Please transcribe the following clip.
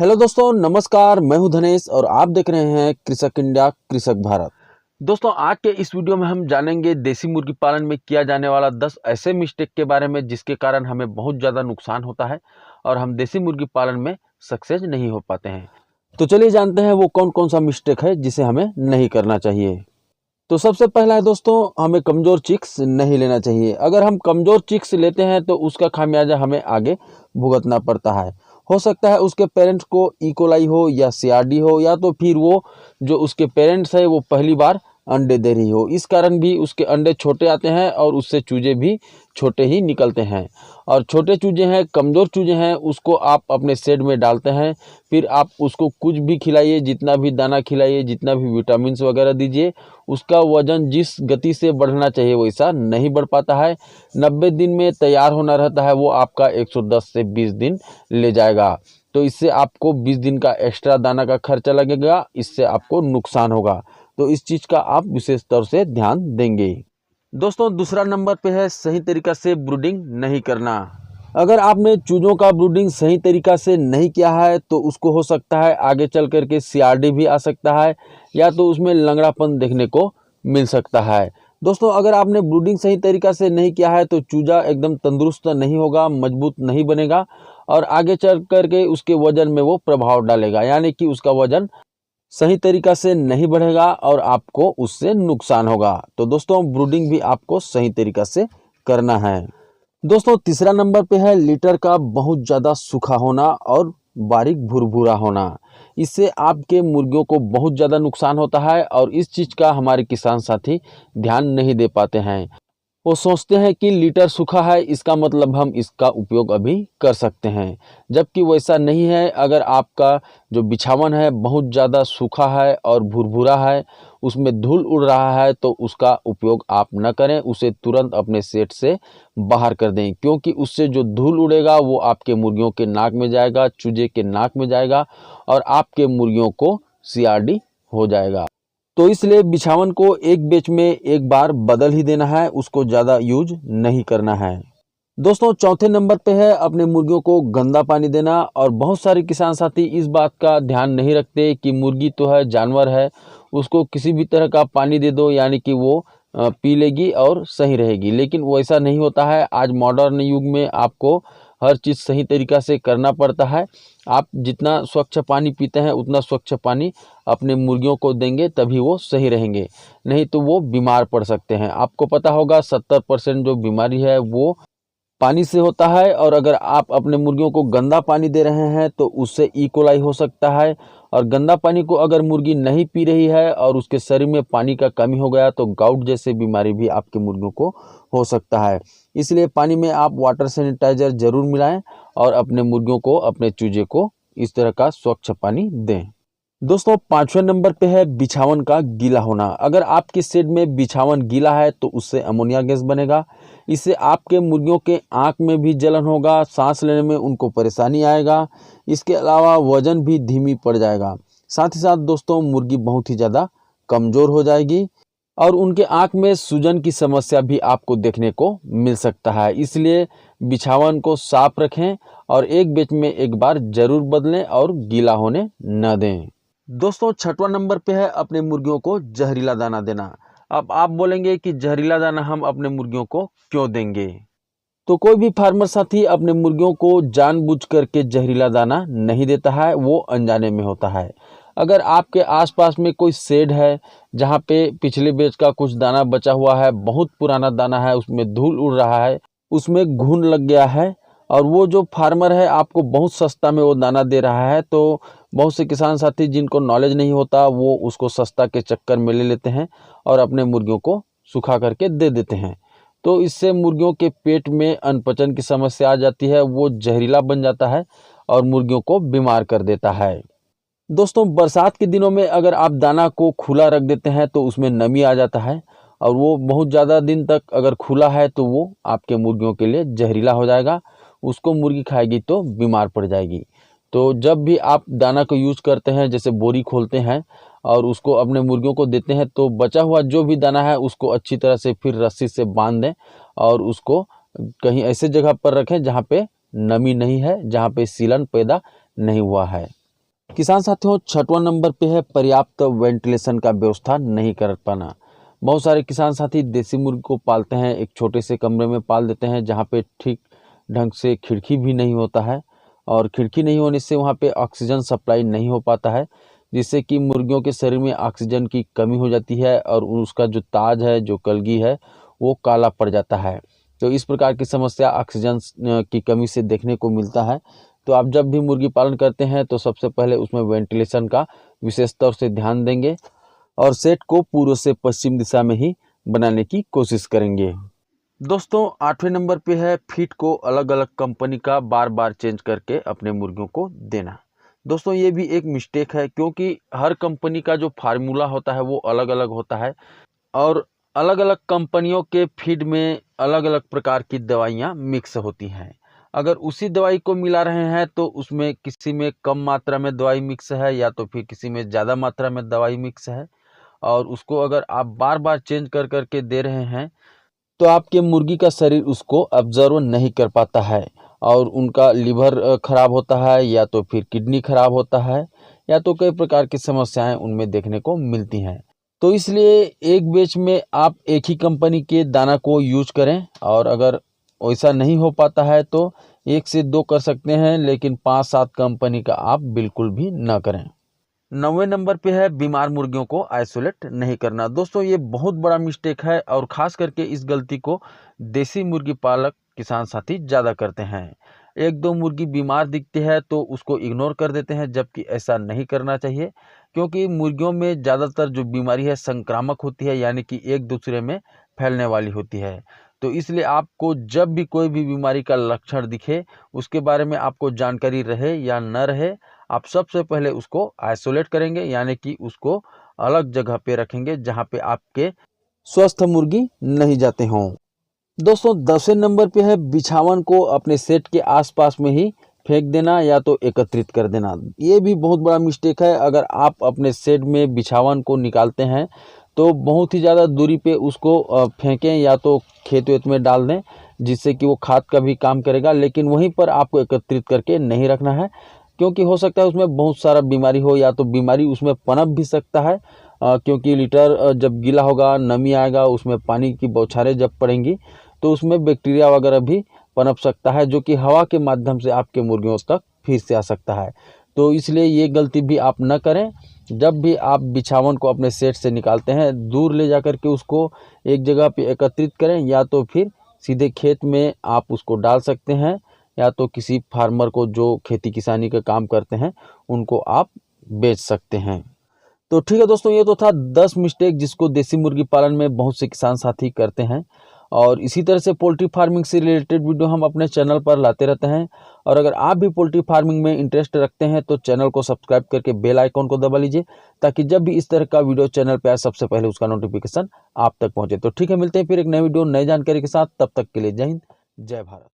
Hello दोस्तों, नमस्कार। मैं हूं धनेश और आप देख रहे हैं कृषक इंडिया कृषक भारत। दोस्तों, आज के इस वीडियो में हम जानेंगे देसी मुर्गी पालन में किया जाने वाला 10 ऐसे मिस्टेक के बारे में जिसके कारण हमें बहुत ज़्यादा नुकसान होता है और हम देसी मुर्गी पालन में सक्सेस नहीं हो पाते हैं। तो चलिए जानते हैं वो कौन कौन सा मिस्टेक है जिसे हमें नहीं करना चाहिए। तो सबसे पहला है दोस्तों, हमें कमज़ोर चिक्स नहीं लेना चाहिए। अगर हम कमज़ोर चिक्स लेते हैं तो उसका खामियाजा हमें आगे भुगतना पड़ता है। हो सकता है उसके पेरेंट्स को इकोलाई हो या सीआरडी हो, या तो फिर वो जो उसके पेरेंट्स है वो पहली बार अंडे दे रही हो। इस कारण भी उसके अंडे छोटे आते हैं और उससे चूजे भी छोटे ही निकलते हैं। और छोटे चूजे हैं, कमज़ोर चूजे हैं, उसको आप अपने शेड में डालते हैं। फिर आप उसको कुछ भी खिलाइए, जितना भी दाना खिलाइए, जितना भी विटामिन वगैरह दीजिए, उसका वजन जिस गति से बढ़ना चाहिए वैसा नहीं बढ़ पाता है। 90 दिन में तैयार होना रहता है, वो आपका 110 से 20 दिन ले जाएगा। तो इससे आपको 20 दिन का एक्स्ट्रा दाना का खर्चा लगेगा, इससे आपको नुकसान होगा। तो इस चीज़ का आप विशेष तौर से ध्यान देंगे। दोस्तों, दूसरा नंबर पे है सही तरीका से ब्रूडिंग नहीं करना। अगर आपने चूज़ों का ब्रूडिंग सही तरीका से नहीं किया है तो उसको हो सकता है आगे चल करके सीआरडी भी आ सकता है, या तो उसमें लंगड़ापन देखने को मिल सकता है। दोस्तों, अगर आपने ब्रूडिंग सही तरीका से नहीं किया है तो चूजा एकदम तंदुरुस्त नहीं होगा, मजबूत नहीं बनेगा और आगे चल करके उसके वजन में वो प्रभाव डालेगा, यानी कि उसका वजन सही तरीका से नहीं बढ़ेगा और आपको उससे नुकसान होगा। तो दोस्तों, ब्रूडिंग भी आपको सही तरीका से करना है। दोस्तों, तीसरा नंबर पे है लीटर का बहुत ज़्यादा सूखा होना और बारीक भुरभुरा होना। इससे आपके मुर्गियों को बहुत ज़्यादा नुकसान होता है और इस चीज़ का हमारे किसान साथी ध्यान नहीं दे पाते हैं। वो सोचते हैं कि लीटर सूखा है, इसका मतलब हम इसका उपयोग अभी कर सकते हैं, जबकि वैसा नहीं है। अगर आपका जो बिछावन है बहुत ज़्यादा सूखा है और भुरभुरा है, उसमें धूल उड़ रहा है, तो उसका उपयोग आप न करें। उसे तुरंत अपने सेट से बाहर कर दें, क्योंकि उससे जो धूल उड़ेगा वो आपके मुर्गियों के नाक में जाएगा, चूजे के नाक में जाएगा और आपके मुर्गियों को सीआरडी हो जाएगा। तो इसलिए बिछावन को एक बैच में एक बार बदल ही देना है, उसको ज़्यादा यूज नहीं करना है। दोस्तों, चौथे नंबर पे है अपने मुर्गियों को गंदा पानी देना। और बहुत सारे किसान साथी इस बात का ध्यान नहीं रखते कि मुर्गी तो है, जानवर है, उसको किसी भी तरह का पानी दे दो, यानी कि वो पी लेगी और सही रहेगी। लेकिन वैसा नहीं होता है। आज मॉडर्न युग में आपको हर चीज़ सही तरीक़ा से करना पड़ता है। आप जितना स्वच्छ पानी पीते हैं उतना स्वच्छ पानी अपने मुर्गियों को देंगे, तभी वो सही रहेंगे, नहीं तो वो बीमार पड़ सकते हैं। आपको पता होगा 70% जो बीमारी है वो पानी से होता है। और अगर आप अपने मुर्गियों को गंदा पानी दे रहे हैं तो उससे इकोलाई हो सकता है। और गंदा पानी को अगर मुर्गी नहीं पी रही है और उसके शरीर में पानी का कमी हो गया तो गाउट जैसे बीमारी भी आपके मुर्गियों को हो सकता है। इसलिए पानी में आप वाटर सैनिटाइजर ज़रूर मिलाएं और अपने मुर्गियों को, अपने चूजे को इस तरह का स्वच्छ पानी दें। दोस्तों, पांचवें नंबर पे है बिछावन का गीला होना। अगर आपके शेड में बिछावन गीला है तो उससे अमोनिया गैस बनेगा। इससे आपके मुर्गियों के आँख में भी जलन होगा, सांस लेने में उनको परेशानी आएगा। इसके अलावा वजन भी धीमी पड़ जाएगा। साथ ही साथ दोस्तों, मुर्गी बहुत ही ज़्यादा कमज़ोर हो जाएगी और उनके आँख में सूजन की समस्या भी आपको देखने को मिल सकता है। इसलिए बिछावन को साफ रखें और एक बैच में एक बार ज़रूर बदलें और गीला होने न दें। दोस्तों, छठवां नंबर पे है अपने मुर्गियों को जहरीला दाना देना। अब आप बोलेंगे कि जहरीला दाना हम अपने मुर्गियों को क्यों देंगे? तो कोई भी फार्मर साथी अपने मुर्गियों को जानबूझ करके जहरीला दाना नहीं देता है, वो अनजाने में होता है। अगर आपके आसपास में कोई शेड है जहाँ पे पिछले बैच का कुछ दाना बचा हुआ है, बहुत पुराना दाना है, उसमें धूल उड़ रहा है, उसमें घुन लग गया है और वो जो फार्मर है आपको बहुत सस्ता में वो दाना दे रहा है, तो बहुत से किसान साथी जिनको नॉलेज नहीं होता वो उसको सस्ता के चक्कर में ले लेते हैं और अपने मुर्गियों को सुखा करके दे देते हैं। तो इससे मुर्गियों के पेट में अनपचन की समस्या आ जाती है, वो जहरीला बन जाता है और मुर्गियों को बीमार कर देता है। दोस्तों, बरसात के दिनों में अगर आप दाना को खुला रख देते हैं तो उसमें नमी आ जाता है और वो बहुत ज़्यादा दिन तक अगर खुला है तो वो आपके मुर्गियों के लिए जहरीला हो जाएगा। उसको मुर्गी खाएगी तो बीमार पड़ जाएगी। तो जब भी आप दाना को यूज़ करते हैं, जैसे बोरी खोलते हैं और उसको अपने मुर्गियों को देते हैं, तो बचा हुआ जो भी दाना है उसको अच्छी तरह से फिर रस्सी से बांध दें और उसको कहीं ऐसे जगह पर रखें जहाँ पे नमी नहीं है, जहाँ पे सीलन पैदा नहीं हुआ है। किसान साथियों, 6वां नंबर पे है पर्याप्त वेंटिलेशन का व्यवस्था नहीं कर पाना। बहुत सारे किसान साथी देसी मुर्गी को पालते हैं, एक छोटे से कमरे में पाल देते हैं जहाँ पे ठीक ढंग से खिड़की भी नहीं होता है, और खिड़की नहीं होने से वहाँ पे ऑक्सीजन सप्लाई नहीं हो पाता है, जिससे कि मुर्गियों के शरीर में ऑक्सीजन की कमी हो जाती है और उसका जो ताज है, जो कलगी है, वो काला पड़ जाता है। तो इस प्रकार की समस्या ऑक्सीजन की कमी से देखने को मिलता है। तो आप जब भी मुर्गी पालन करते हैं तो सबसे पहले उसमें वेंटिलेशन का विशेष तौर से ध्यान देंगे और सेट को पूर्व से पश्चिम दिशा में ही बनाने की कोशिश करेंगे। दोस्तों, 8वें नंबर पे है फीड को अलग अलग कंपनी का बार बार चेंज करके अपने मुर्गियों को देना। दोस्तों, ये भी एक मिस्टेक है, क्योंकि हर कंपनी का जो फार्मूला होता है वो अलग अलग होता है और अलग अलग कंपनियों के फीड में अलग अलग प्रकार की दवाइयाँ मिक्स होती हैं। अगर उसी दवाई को मिला रहे हैं तो उसमें किसी में कम मात्रा में दवाई मिक्स है या तो फिर किसी में ज़्यादा मात्रा में दवाई मिक्स है, और उसको अगर आप बार बार चेंज कर करके दे रहे हैं तो आपके मुर्गी का शरीर उसको ऑब्जर्व नहीं कर पाता है और उनका लीवर खराब होता है या तो फिर किडनी खराब होता है या तो कई प्रकार की समस्याएं उनमें देखने को मिलती हैं। तो इसलिए एक बैच में आप एक ही कंपनी के दाना को यूज करें, और अगर वैसा नहीं हो पाता है तो 1 से 2 कर सकते हैं, लेकिन 5-7 कंपनी का आप बिल्कुल भी ना करें। 9वें नंबर पे है बीमार मुर्गियों को आइसोलेट नहीं करना। दोस्तों, ये बहुत बड़ा मिस्टेक है और ख़ास करके इस गलती को देसी मुर्गी पालक किसान साथी ज़्यादा करते हैं। 1-2 मुर्गी बीमार दिखती है तो उसको इग्नोर कर देते हैं, जबकि ऐसा नहीं करना चाहिए, क्योंकि मुर्गियों में ज़्यादातर जो बीमारी है संक्रामक होती है, यानी कि एक दूसरे में फैलने वाली होती है। तो इसलिए आपको जब भी कोई भी बीमारी का लक्षण दिखे, उसके बारे में आपको जानकारी रहे या न रहे, आप सबसे पहले उसको आइसोलेट करेंगे, यानी कि उसको अलग जगह पे रखेंगे जहाँ पे आपके स्वस्थ मुर्गी नहीं जाते हों। दोस्तों, 10वें नंबर पे है बिछावन को अपने सेट के आसपास में ही फेंक देना या तो एकत्रित कर देना। ये भी बहुत बड़ा मिस्टेक है। अगर आप अपने सेट में बिछावन को निकालते हैं तो बहुत ही ज़्यादा दूरी पे उसको फेंकें या तो खेत वेत में डाल दें, जिससे कि वो खाद का भी काम करेगा, लेकिन वहीं पर आपको एकत्रित करके नहीं रखना है, क्योंकि हो सकता है उसमें बहुत सारा बीमारी हो या तो बीमारी उसमें पनप भी सकता है, क्योंकि लिटर जब गीला होगा, नमी आएगा, उसमें पानी की बौछारें जब पड़ेंगी तो उसमें बैक्टीरिया वगैरह भी पनप सकता है, जो कि हवा के माध्यम से आपके मुर्गियों तक फिर से आ सकता है। तो इसलिए ये गलती भी आप न करें। जब भी आप बिछावन को अपने सेट से निकालते हैं, दूर ले जाकर के उसको एक जगह पे एकत्रित करें, या तो फिर सीधे खेत में आप उसको डाल सकते हैं, या तो किसी फार्मर को जो खेती किसानी का काम करते हैं उनको आप बेच सकते हैं। तो ठीक है दोस्तों, ये तो था 10 मिस्टेक जिसको देसी मुर्गी पालन में बहुत से किसान साथी करते हैं, और इसी तरह से पोल्ट्री फार्मिंग से रिलेटेड वीडियो हम अपने चैनल पर लाते रहते हैं। और अगर आप भी पोल्ट्री फार्मिंग में इंटरेस्ट रखते हैं तो चैनल को सब्सक्राइब करके बेल आइकॉन को दबा लीजिए, ताकि जब भी इस तरह का वीडियो चैनल पर आए सबसे पहले उसका नोटिफिकेशन आप तक पहुंचे। तो ठीक है, मिलते हैं फिर एक नई वीडियो नई जानकारी के साथ। तब तक के लिए जय हिंद, जय भारत।